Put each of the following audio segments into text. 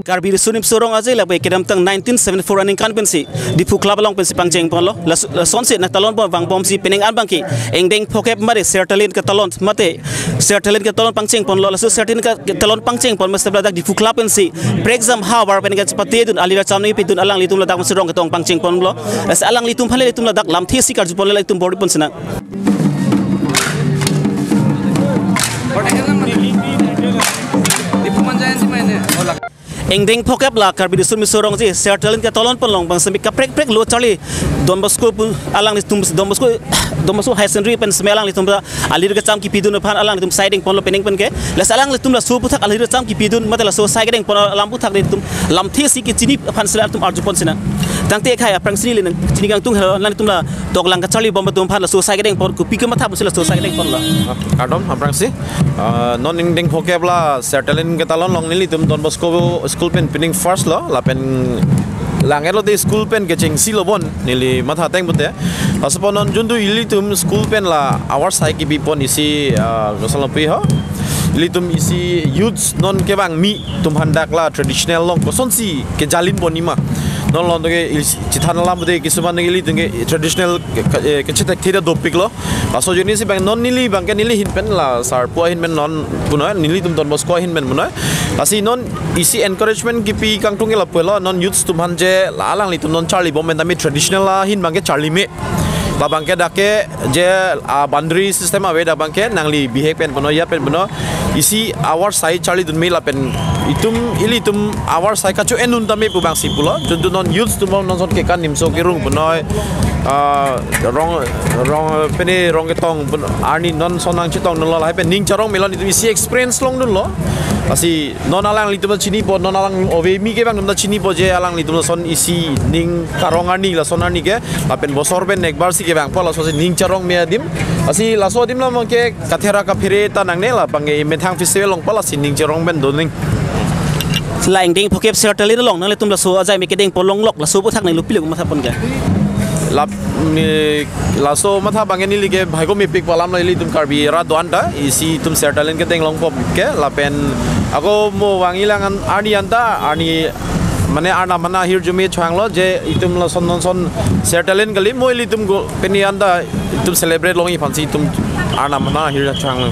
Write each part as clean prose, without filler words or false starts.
Karbi sunim surong aja lah baik kedam tang 1974 running kan pensi di Pukla balong pensi pangjeng pon lo la sonsi nak talon pon bang pom si pening an bangki engdeng pokep mare sertalin ke talon mate sertalin ke talon pangjeng pon lo la sertalin ke talon pangjeng pon mesti beladak di Pukla pensi breakzam hawar pening seperti itu alira camni pitun alang litum ladak mesti rong ke tong pangjeng pon lo as alang litum phale litum ladak lam thesi karju pon la litum body pon sena engdeng pokep lah karbi di sumi sorong je sertalin ke talon pelong bang semi kaprek prek lo charlie Don Bosco pun alang di tum Don Bosco high secondary pen semelang di tum alir ke cam ki pidun pan alang di tum siding pon lo pening pen ke las alang di tum la su putak alir cam ki pidun mata la so siding pon lam putak di tum lam thesi ki chini pan sela tum arju pon sina tang te khai aprang sri lin chini gang tung lan tum la tok lang ka charlie bom tum pan la so siding pon ku pikam matha busila so siding pon la kadom aprang si non engdeng pokep la sertalin ke talon long nili tum Don Bosco school pen pinning first lo la pen langit lo di school pen ke ceng silo bon nili matha teng bute asapon non jundu ili tum school pen la our sai ki bipon isi gosal pi ho ili tum isi youths non ke bang mi tum handak la traditional long koson si ke jalin bonima non lon ke cithan lam bute kisuman ili tum ke traditional ke citak thida dopik lo aso jeni si bang non nili bang ke nili hin pen la sar pu hin men non puno nili tum Don Bosco hin men puno asi non isi encouragement ki pi kang tungi la pelo non youths tum hanje la alang li tum non charlie bom men traditional la hin bang ke charlie me la bang ke dake je boundary system ave da bang ke nangli behave pen puno ya pen puno isi our side charlie dun me la pen itum ili tum our side ka chu enun tame pu bang si pulo juntu non youths tum non son ke kan nimso ke rung puno rong pene rong ke tong arni non sonang chitong non la pen ning charong melon itu isi experience long dun lo asi non alang litum chini po non alang ove mi ke bang dum chini po je alang litum son isi ning karong arni la son arni ke apen bosor ben ekbar si ke bang pola so ning charong me adim asi la so dim la mong ke kathera ka phire ta nang ne la pange methang festival long pola si ning charong ben doning laing ding pokep sertalin long nang litum la so ajai me ke ding polong lok la so putak nang lupi lu matha pon ke laso matha bangeni lige bhaigo mi pik palam lai tum karbi ra doanda isi tum sertalin ke teng long pop ke lapen ako mo wangilangan ani anta ani mane ana mana hir jumi changlo je itum la son sertalin gali mo li tum go peni anda tum celebrate longi fansi tum ana mana hir changlo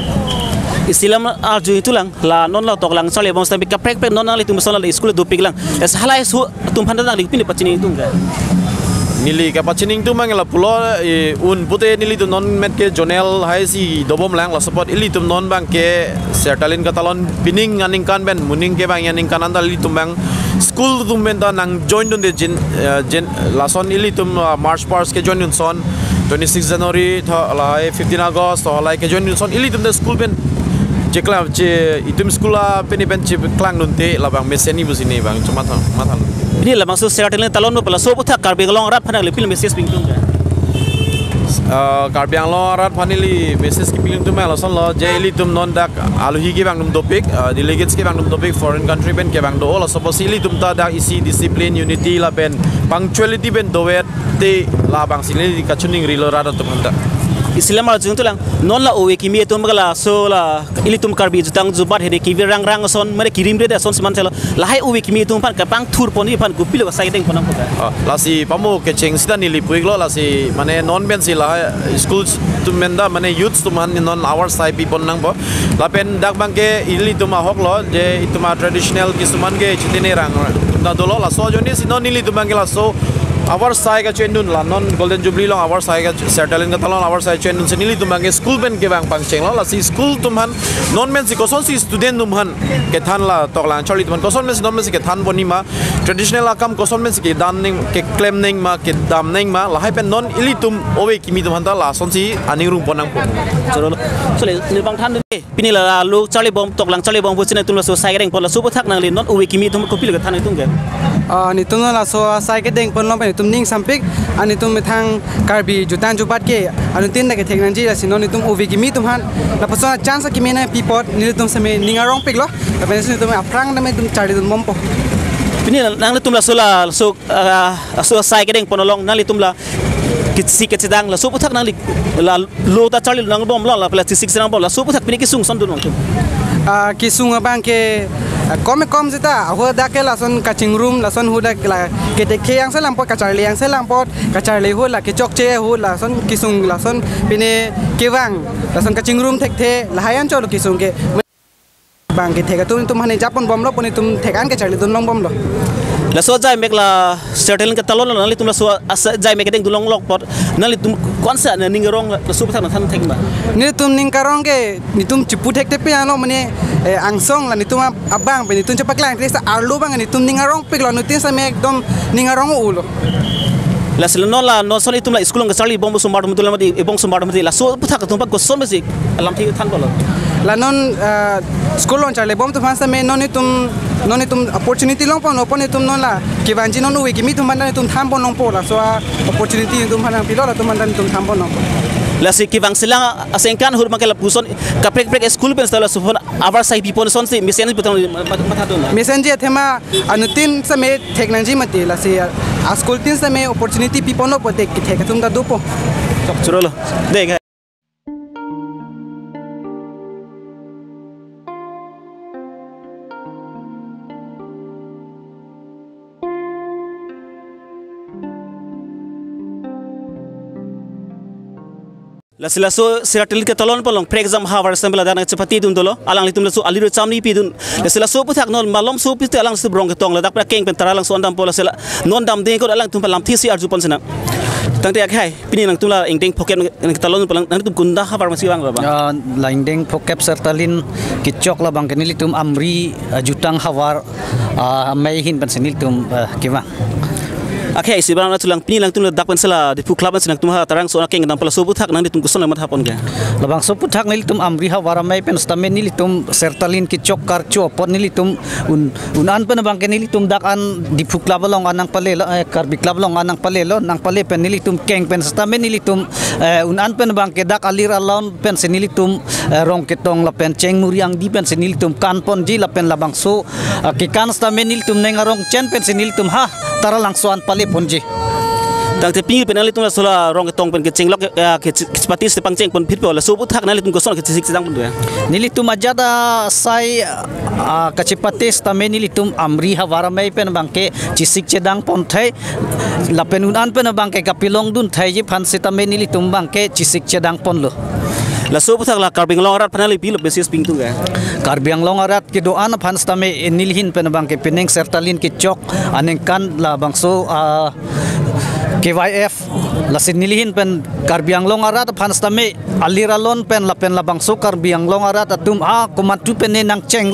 Istilam arju itu lang la non la tok lang sale bang sampai kaprek non lang tum soal la school do pik lang es halai su tum panda lang pin pachini itu enggak nili ka pachining tu mangela pulo un pute nili tu non met ke jonel hai si dobom lang la support ili tum non bang ke sertalin ka talon pining aning kan ben muning ke bang aning kan anda ili tum bang school tum ben ta nang join dun de gen la son ili tum march past ke join dun son 26 January tha la 15 August tha la ke join dun son ili tum de school ben je klam je itum school la peni ben je klang dun te la bang meseni busini bang cuma matha ini lah maksud sertalin talon no pala so putak karbi long rat phanang le film message pingtung ka karbi ang long rat phanili message ki pingtung ma la son lo je ili tum non dak aluhi ki bang dum topik delegates ki bang dum topik foreign country ben ke bang do la suppose ili tum ta dak isi discipline unity la ben punctuality ben doet te la bang sili ka chuning rilo rat tum hanta Islam arjung tu lang non la owe kimi tum gala so la ili tum karbi jutang jubat hede ki rang son mare kirim de son seman selo la hai owe kimi tum pan ka pang thur poni pan gupil ka sai deng ponam ko la si pamu ke cheng sida ni li puiglo la si mane non ben si la schools tum menda mane youths tum han non our side people nang bo la pen dak bang ke ili tum hok lo je ituma traditional kisuman ge chitine rang da dolo la so joni si non ili tum bang la so our side ka chendun la non golden jubilee long our side ka sertalin ka talon our side chendun senili tumang school ben ke bang pang cheng la si school tumhan non men si koson si student tumhan ke than la tok lang choli tumhan koson men si non men si ke than bonima traditional akam koson men si ke dan ning ke claim ning ma ke dam ning ma la hai pen non ili tum owe kimi tumhan ta la son si aning rung ponang pon so le ni bang than de pini la lu chali bom tok lang chali bom bu sine tum la so sai deng pon la su thak nang le non owe kimi tum ko pil ka than tung ge ni tum la so sai ke deng pon lo tum ning sampik ani tum methang karbi jutan jupat ke anu tin na ke technology la sinon tum ovi ki mi tum han la pasona chance ki mena pipot ni tum same ningarong pik lo la ben tum aprang na me tum chari tum mompo ini nang tum la so sai ke deng ponolong nang tum la kitsi ketidang la so putak nang la lo ta chari nang bom la plastic nang bom la so putak pini ki sung son dun tum ki sung abang ke kom zita ahua dak ke lason kaching room lason huda la ke te ke yang selang pot kacar le yang selang pot kacar le hu la ke chok che hu lason kisung lason pine kewang lason kaching room tek the la hayan chol kisung ke bang ke thega tum hane japon bom lo pone tum thekan ke charli dun long bom lo la so jai mek la certain ke talon la tum la so jai mek deng dulong lok pot nali tum konsa na ningerong la so patang than theng ba ni tum ning karong ke ni tum chipu thek te pe ano mane angsong la ni tum abang pe ni tum cepak lang krista arlu bang ni tum ningarong pik lo nutin sa mek dom ningarong ulo la selno la no soli tum la school ng sarli bom sumbar mutul la mati ebong sumbar mati la so pathak tum pa ko son mesik alam thi than bolo la non school on charle bom tu fansa me non ni tum opportunity long pon opon tum non la ki vanji non uwi ki mi tum mandan tum tham bon long po la so opportunity tum hanang pilo la tum mandan tum tham bon long la si ki vang silang asengkan hur makela puson ka prek school pen stala so avar sai people son si mesen betul matha don messenger thema anutin sa me technology mati la si a school tin sa me opportunity people no pote ki theka tum da dupo churo lo deg la sila so siratil ke talon polong pre exam havar sembla dana chapati dun dolo alang litum la so aliru chamni pi dun la sila so puthak non malom so pi alang se brong ke tong la dak pra keng pen taralang so andam pola sila non dam de ko alang tum palam thi si arju pon sena tangte ak hai pini nang tula ingdeng pocket ke talon polang nang tum kunda havar masi wang ba la ingdeng pocket sertalin kicok la bang kenili tum amri jutang havar mai hin pen senil tum kiwa okay si bang tulang pini lang tum dak pen sela di pu club senang tum ha tarang so keng dam pola so puthak nang di tum kuson mat hapon ke labang so puthak nili tum amri havar mai pen stamen nili tum sertalin kicok karcho pot nili tum unan pen bang kenili tum dak an di pu club long anang pale karbi club long anang pale lo nang pale pen nili tum keng pen stamen nili tum unan pen bang ke dak alir alon pen senili tum rong ketong la pen cheng muriang di pen senili tum kan pon ji la pen labang so ke kan stamen nili tum nengarong chen pen senili tum ha taralang so an pale ponji tang te pingi penali tum la sola rong tong pen ke chenglok ke spati se pang cheng pon phit la so puthak nali tum ko son ke sik sedang pun ya nili tum ajada sai kacipatis tame nili tum amri hawara mai pen bangke cisik cedang pon thai la pen unan pen bangke kapilong dun thai ji phan se tame nili tum bangke cisik cedang pon lo la so puthak la karbing long rat panali pi lo besis ping tu ga karbiang long arat ke doan phan stame nilhin pen bangke peneng sertalin ke chok aneng kan la bangso KYF lasin nilihin pen karbiang long arat phan stame aliralon pen la bangso karbiang long arat atum komatu pene nang cheng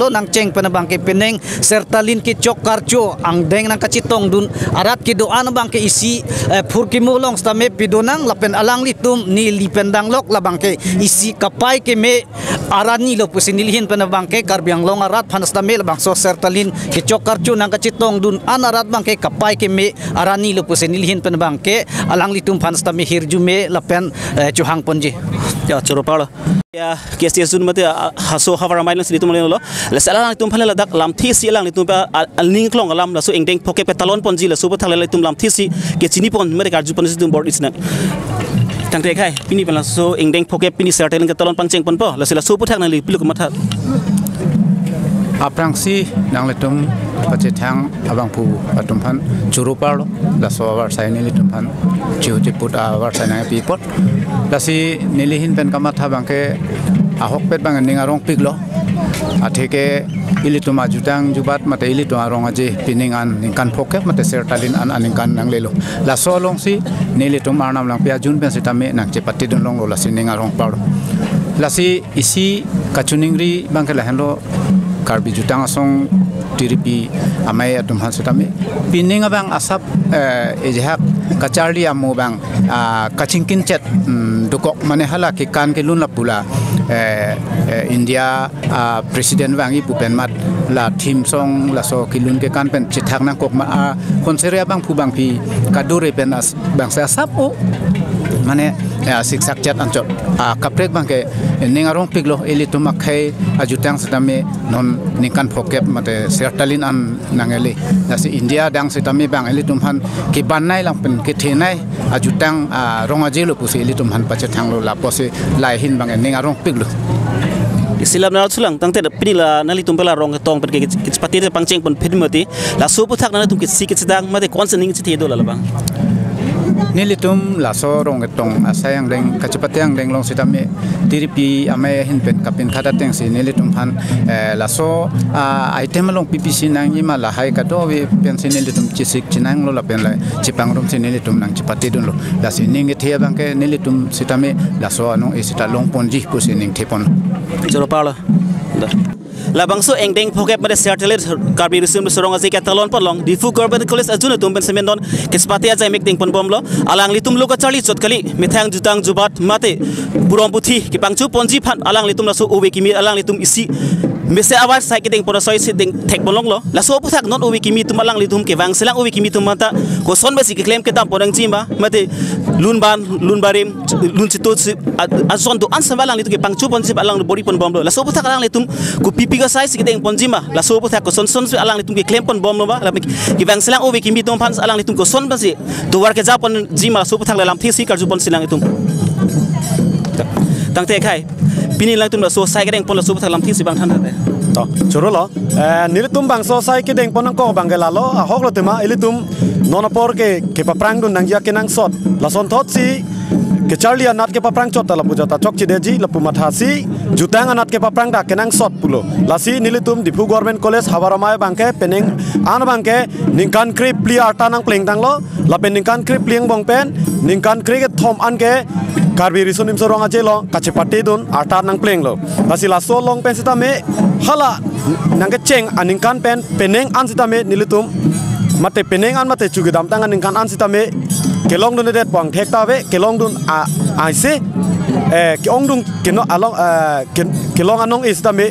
pen bangke peneng sertalin ke chok karcho ang deng nang kacitong dun arat ke doan bangke isi phurki mulong stame pidonang la pen alang litum ni lipendang lok la bangke isi kapai ke me arani lo pusin nilihin pen bangke karbiang long arat phan stame la bangso sertalin ke chok karcho nang kacitong dun anarat bangke kapai ke me arani lo pusin nilihin pen bangke alang litum phan stame hirjume la pen chuhang ponji ya choro palo ya kiasi sun mate haso hawara main sini tu malino lo la sala lang tum phala dak lam thi si lang tum pa ning klong alam la so engdeng poke pe talon ponji la so pa thala tum lam thi si ke chini pon mere karju pon si tum board isna tang te khai pini pala so engdeng poke pini certain ke talon pangcheng pon po la sila so puthak na li pilu ko matha aprangsi nang letum pacethang abang pu patumpan churupar la so war sai ni letum pan chiu chiput war sai na pi pot la si nilihin pen kamatha bangke ahok pet bang ningarong piglo atheke ilitum ajutang jubat mate ilitum arong aje piningan ningkan poke mate sertalin an aningkan nang lelo la so long si nilitum arnam lang pia jun pen sitame nang chepati dun long la si ningarong par la si isi kachuningri bangke la henlo karbi jutang asong tiripi amai atum hasutame pining abang asap ejhak kacharli amu bang kachingkin chat dukok mane hala ki kan ke lun la pula India president wangi pupenmat la thim song la so kilun ke kan pen chithak na kok ma konseria bang phubang pi kadure pen as bang sa sapo mane siksak chat anchot kaprek bangke ningarong piglo elitu makhai ajutang satame non nikan phokep mate sertalin an nangeli nasi India dang sitame bang elitum han ki banai lang pen ki thenai ajutang rongajelo pusi elitum han pache thanglo la pose lai hin bang ningarong piglo Isilam na sulang tang te pinila nali tumpela rong tong per ke pati te pangceng pon phidmati la so puthak na tum ke sikit sidang mate concerning chi do la bang Nilitum laso rong etong asayang deng kacipatiang deng long sitame tiripi ame hin pen kapin khada teng si nilitum han laso item long PPC nang ima la hai ka do we pen si nilitum chisik chinang lo la pen la chipang rom si nilitum nang chipati dun lo la si ning thia bang ke nilitum sitame laso anong isita long ponji pu si ning thepon joro pala la bangso engdeng phokep made sertelet karbi risum sorong azi ka talon palong difu government college ajuna tum ben semendon kispati ajai mekting pon bomlo alang litum loka charli chotkali mithang jutang jubat mate burom puthi ki pangchu ponji phan alang litum laso owe kimi alang litum isi mese awar sai ki deng pon soi si deng thek bolong lo la so puthak non owe kimi tum alang litum ke wang selang owe kimi tum mata ko son besi ki claim ke tam podang jimba mate lun barim lun chitu azon do ansam alang litum ke pangchu ponji alang body pon bomlo la so puthak alang litum ku pipi ga sai sikideng ponjima la so puthak ko son son alang litum ke claim pon bom no ba la ki bang selang owe kimi tum phan alang litum ko son basi to war ke japon jima so puthak la lam thi si kar ju pon silang litum tang te khai pini lang tum la so sai kedeng pon la so puthak lam thi si bang than te to churu lo nilitum bang so sai kedeng pon ko bang ge la lo hok lo tema ilitum nonapor ke paprang dun nang ya ke nang sot la son thot si ke charlia nat ke paprang chot la pujata chok chideji la pumathasi jutang anat ke paprang da kenang sot pulo lasi nilitum dipu government college hawaramai bangke peneng an bangke ningkan krip pli arta nang pleng tang lo la pen ningkan krip plieng bong pen ningkan kriket thom an ke karbi risunim sorong aje lo kachepati dun arta nang pleng lo lasi la so long pen sita me hala nang ke cheng aningkan pen peneng an sita me nilitum mate peneng an mate chugidam tangan ningkan an sita me kelong dun det bang thek ta ve kelong dun a se ke ong dung keno along kelong anong is tame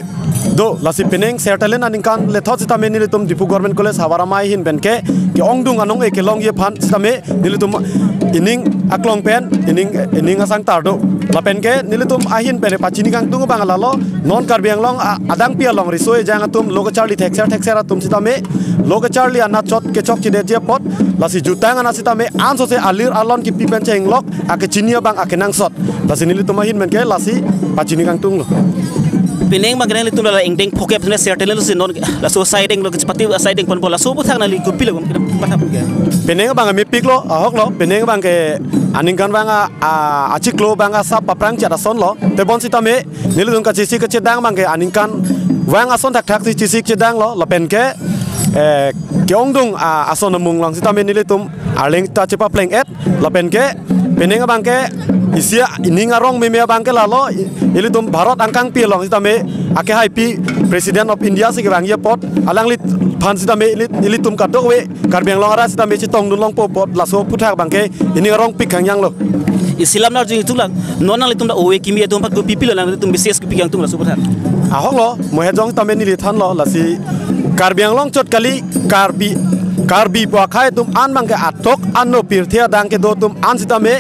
do lasi peneng sertalen aningkan le thot tame nilitum dipu government college hawaramai hin benke ke ong dung anong e kelong ye phan tame nilitum ining aklong pen ining asang tar do la pen ke nilitum ahin pene pachini kang tung bang la lo non karbiang long adang pia long risoi jang atum loga charli thekser atum sitame loga charli anat chot ke chok chide je pot lasi jutang anat sitame anso se alir alon ki pipen cheng lok ake chinia bang ake nang sot lasi nilitum ahin men ke lasi pachini kang tung lo pineng bang kenali tum la engdeng phokep ne sertelen si non la so sai deng lo ke pati sai deng pon bola so puthak na li kupil lo patap ke peneng bang mi pik lo ahok lo peneng bang ke aningkan bang achik lo bang sa paprang chata son lo te bon sitame nilitum ka chisi ke chedang bang ke aningkan wang ason thak si chisi chedang lo la pen ke ke ong dung ason mung lang sitame nilitum arleng ta chepa pleng et la pen ke peneng bang ke isia ininga rong me bang ke la lo ilitum bharat angkang pi long sitame ake hai pi president of india si rang ye pot alang lit phan sitame ilitum ka dokwe karbiang long ara sitame chitong dun long pot la so puthak bang ke ininga rong pik kang yang lo isilam na jing tulang non litum da owe kimi etum pat go pipil la litum bises ki pikang tung la so puthak ahok lo mohe jong tame ni li than lo la si karbiang long chot kali karbi po khai tum an mang ke atok anno pir thia dang ke do tum an sitame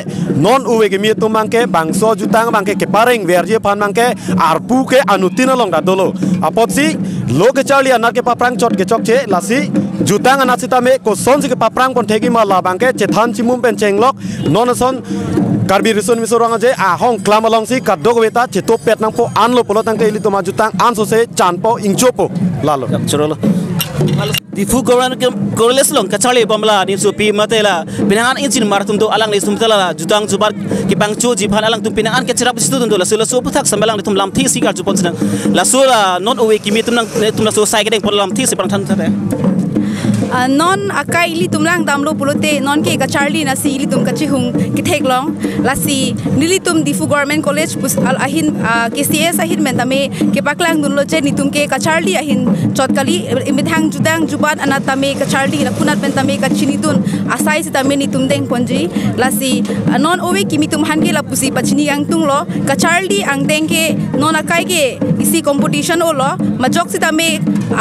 non uwe ke mi tum mang ke bangso jutang mang ke pareng verje phan mang ke arpu ke anutin long da dolo apot si loke charli anak ke paprang chot ke chok che lasi jutang anat sitame ko son si ke paprang kon thegi ma la bang ke chethan chimum pen chenglok non son karbi rison misorang aje hong klam along si kadok weta cheto pet nang po an lo polo tang ke ilitoma jutang an so se chan po ingchopo lalo chorolo difu goreles long kachali bomla ni supi matela pinangan injin martum do alang lisum tala jutang jubar ki pangchu jiphan alang tum pinangan ke cerap situ do la sula so puthak sambalang tum lam thi sikar jupon sinang la sula non owe kimi tum la so sai kedeng pon lam thi se pang than thate non akai ili tumlang damlo pulote non ke ka charli na si ili tum ka chihung ki theklong la si nilitum difu government college pus al ahin KCS ahin mentame ke paklang dun lo che nitum ke ka charli ahin chotkali imithang judang jubat anatame ka charli la punat mentame ka chinitun asai sitame nitum deng ponji la si non owe kimi tum han ke la pusi pachini yang tung lo ka charli ang deng ke non akai ke isi competition o lo majok sitame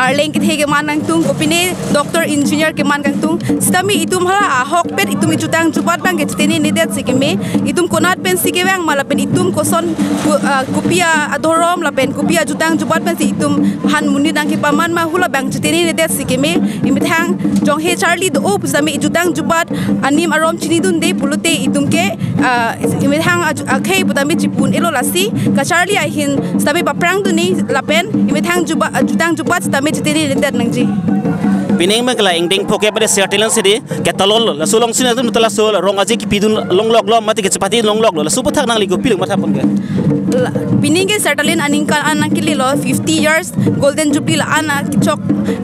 arleng ki thege manang tung kopine doctor engineer ke man kang tung stami itum hala hok pet itum ijutang jubat bang ke teni nedet sikeme itum konat pen sikewang mala pen itum koson kupia adorom la pen kupia jutang jubat pen si itum han muni dang ke paman ma hula bang teni nedet sikeme imithang jong he Charlie do op stami ijutang jubat anim arom chini dun de pulute itum ke imithang akhei putami chipun elo lasi ka Charlie ahin stami paprang duni la pen imithang jutang jubat stami teni nedet nangji pining magla ingding poke pada sertilan sedi ketalol la solong sina tu tala sol rong aje ki pidun long log lo mati ke cepati long log lo la supu thak nang ligo pilung matha pon ke pining ke sertilan aningkan anak kili lo 50 years golden jubilee la anak chok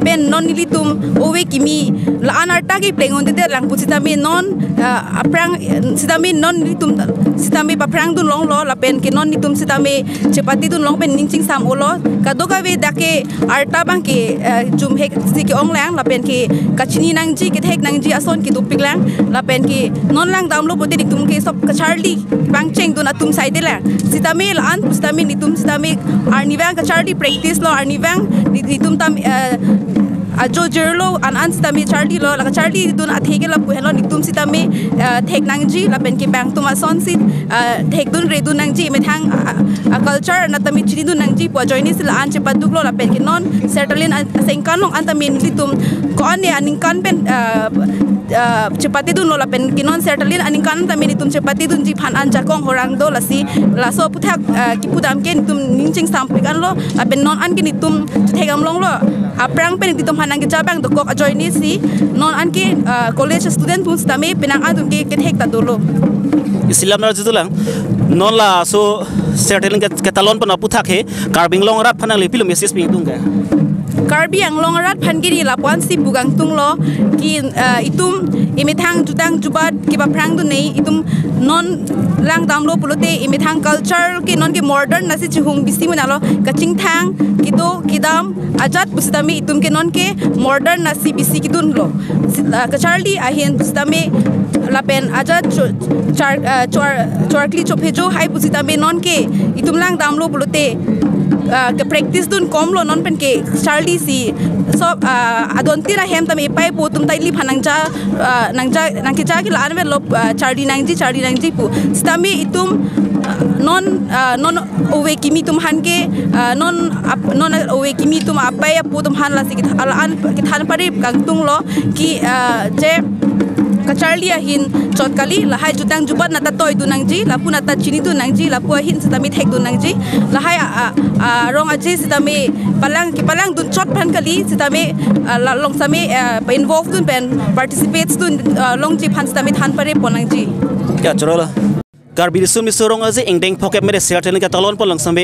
pen non nilitum owe kimi la anak tagi plengon de lang pusita mi non aprang sitami non nilitum sitami paprang dun long lo la pen ke non nitum sitami cepati dun long pen ningching sam olo kadoka we dake arta bang ke jum hek siki ong lang la pen ki kachini nangji ki thek nangji ason ki dupik lang la pen ki non lang damlo bote ditum ki sob ka Charlie bang cheng dun atum side lang sitami la an sitami nitum sitami arni bang ka Charlie practice lo arni bang nitum tam ajo jerlo an sitami Charlie lo la ka Charlie dun athege la pu hello nitum sitami thek nangji la pen ki bang tuma son sit thek dun re dun nangji me thang culture na tami chini dun nangji po join is la an che paduk lo la pen ki non sertalin sengkan long antamin litum ko ane aningkan pen cepati dun lo la pen ki non sertalin aningkan tami nitum cepati dun ji phan an jakong horang do la si la so puthak ki pudam ke nitum ningching samplik an lo la pen non an ki nitum thegam long lo aprang pen nitum hanang ki jabang do kok join is si non an ki college student pun stame penang an tum ke thek ta dolo Islam nar jutulang non la so sertilan ke talon pon aputhak he carbing long rat phanang le pilum message ping tung ka Karbi ang longarat phangiri lapuan si bugang tunglo ki itum imithang jutang jubat ki paprang du nei itum non lang damlo pulote imithang culture ki non ki modern nasi chihung bisi munalo kaching thang kito kidam ajat pusitami itum ke non ke modern nasi bisi kidun lo ka Charlie ahin pusitami lapen ajat chorkli chophejo hai pusitami non ke itum lang damlo pulote ke practice dun kom lo non pen ke Charlie si so adon tira hem tami pai po tum tai li phanangja nangki ja ki lan lo Charlie nangji pu stami itum non owe kimi tum han ke non owe kimi tum apai po tum han la si alan ki than pari kang tung lo ki je ka Charlie ahin chot kali la hai jutang jubat nata toy du nangji la pu nata chini du nangji la pu ahin sitami thek du nangji la hai rong aji sitami palang dun chot phan kali sitami la long sami involved dun pen participates dun long ji phan sitami than pare ponangji ya chorola Karbi sum ni sorong aje engdeng poket mere sertilan ke talon pon lang sambe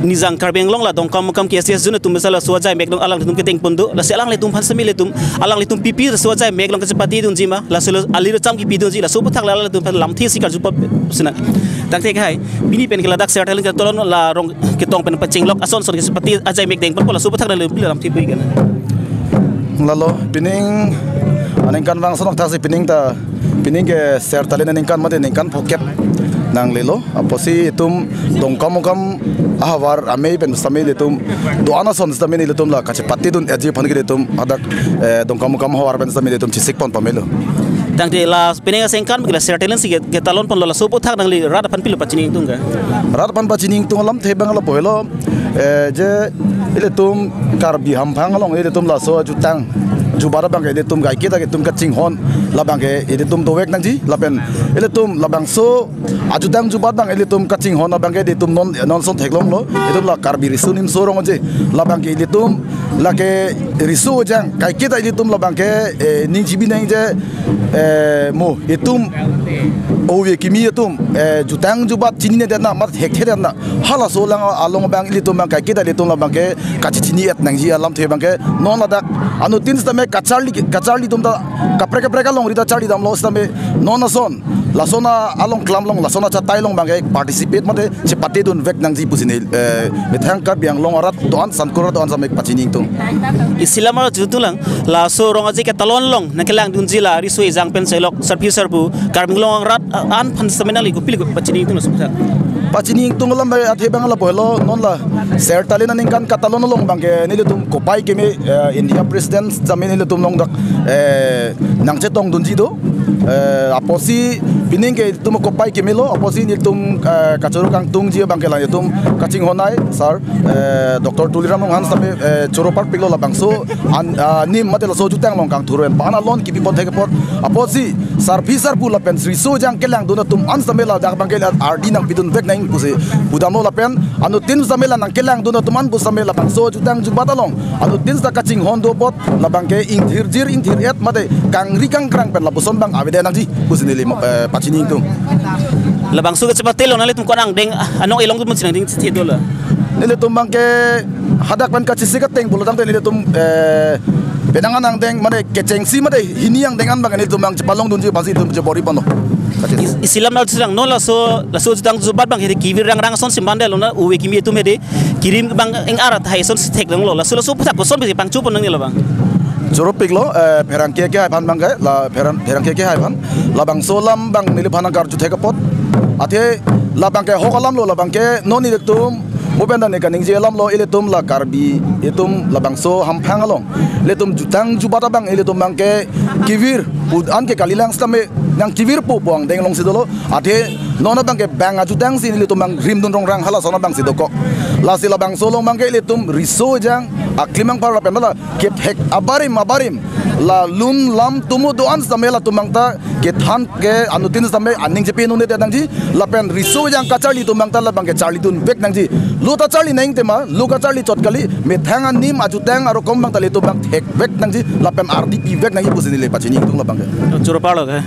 nizang karbeng long la dong kam ke ss jun tu misala suajai mek long alang tum ke teng pondo la selang le tum phan sami le tum alang le tum pipi suajai mek long ke sepati dun jima la selo alir cham ki pido ji la so puthak la tum phan lam thi sikar jupa sina tak tek hai bini pen ke ladak sertilan ke talon la rong ke tong pen paching lok ason son ke sepati ajai mek deng pon la so puthak la lam thi pui kan lalo pining anengkan bang sonok taksi pining ke sertilan anengkan mate anengkan poket nang lelo aposi itum dongkam ahawar amei pen samei itum doana son samei itum la kache patti dun aji phangir itum adak dongkam hawar pen samei itum chisik pon pamelo tang de la penega sengkan bigla sertilan si ke talon pon la sopo thak nang li rat pan pilu pachini tung ka rat pan pachini tung lam the bang la pohelo je ile tum karbi ham phang long ile tum la so jutang jubara bang ile tum gai kita ke tum ka ching hon la bang ke ile tum to wek nang ji la pen ile tum la bang so ajudang jubat bang ile tum ka ching hon la bang ke ile tum non son theklong lo ile la karbi risunim sorong je la bang ke ile tum la ke risu jang gai kita ile tum la bang ke ning jibi nang je mo itum owe kimi itum jutang jubat chini ne na mat hek the na hala so lang along bang ile tum bang gai kita ile tum la bang ke ka chini et nang ji alam the bang ke non la dak anu tin stame kacharli tum da kapre ka long rita chali dam lo stame non son la sona along klam long la sona cha tai long bang ke participate mate che pate dun vek nang ji pusine me thang ka biang long arat don san kura don samek pachini tum isilamar jutulang la so rong aji ke talon long nakelang dun jila risoi jang pen selok sarpi sarbu karbing long rat an phan semenali ko pili ko pachini tum subsa Pachini tung lam athe bang la bohlo non la sertalin aning kan katalon long bangke ni tum kopai keme India president jamin ni tum long dak nangche tong dunji do aposi pining ke tum kopai keme lo aposi ni tum kachoro kang tung ji bangke la tum kaching honai sir Dr. Tuliram han same choro park pilo la bangso nim mate la so jutang long kang thuren bana lon ki pipot theke pot aposi servicer pula pen sri so jang kelang do tum an same la dak bangke RD nang bidun bek nang puse budamo la pen anu tin samela nang kelang do tuman bu samela bangso jutang jubatalong anu tin sa kaching hondo pot la bangke inthir jir inthir et mate kang rikang krang pen la buson bang avede nang ji businili pachini tung labang sugat cepat telo nali tum konang deng anong ilong tum sinang ding tito la nile tum bangke hadak pen kachisi ka teng bulotang te nile tum penangan nang deng mane kecengsi mate hiniang dengan bang nile tum bang cepalong dunji pasi tum jebori pono isilam na sedang non la so sedang zubat bang hede kivir rang son simbande lo na uwe kimi tum hede kirim bang eng arat hai son tek dang lo la so putak ko son be pang chupon nang la bang Joro piglo perang keke hai pan bangkai la perang keke hai pan la bang solam bang nili bhanang kar juthe kapot athe la bangkai hokalam lo la bangkai noni tum mobenda ne kaning je lam lo ile tum la karbi itum la bang so ham phang along le tum jutang jubata bang ile tum bangkai kivir an ke kalilang stame nang kivir po buang deng long sidolo athe nona bangkai bang ajutang sin ile tum bang rim dun rong rang hala sona bang sidoko la sila bang solong bangkai ile tum riso jang aklimang para pendala ke hek abarim la lun lam tumu doan samela tumangta ke than ke anutin sambe aning jepe nune te nangji la pen riso yang kachali tumangta la bangke charli tun bek nangji lu ta charli naing tema lu ka charli chotkali me thangan nim ajutang aro kombang tali tu bang hek bek nangji la pen RDP bek nangji pusini le pachini tung la bangke churo palo ke